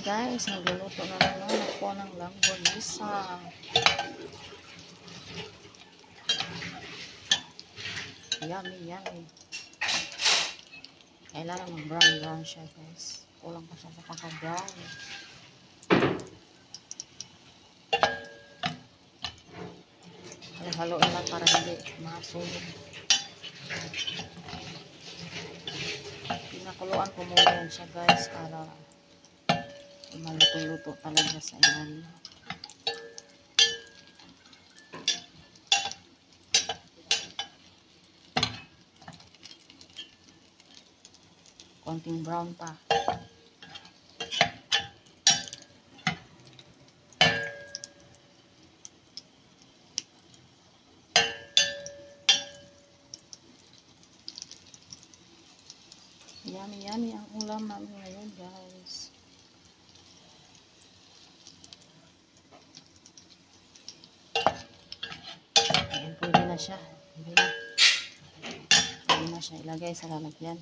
guys, nagluluto na naman ako ng langgonisa. Yummy, yummy. Kailangan mag-brown siya guys. Kulang pa siya sa pagka-brown. Halo-haloin lang para hindi masunog. Pinakuluan ko muna yan siya guys para maluto-luto talaga sa ilalim. Konting brown pa. Yummy, yummy ang ulam namin ngayon guys. Ayan, pwede na siya. Pwede na siya ilagay sa lalagyan.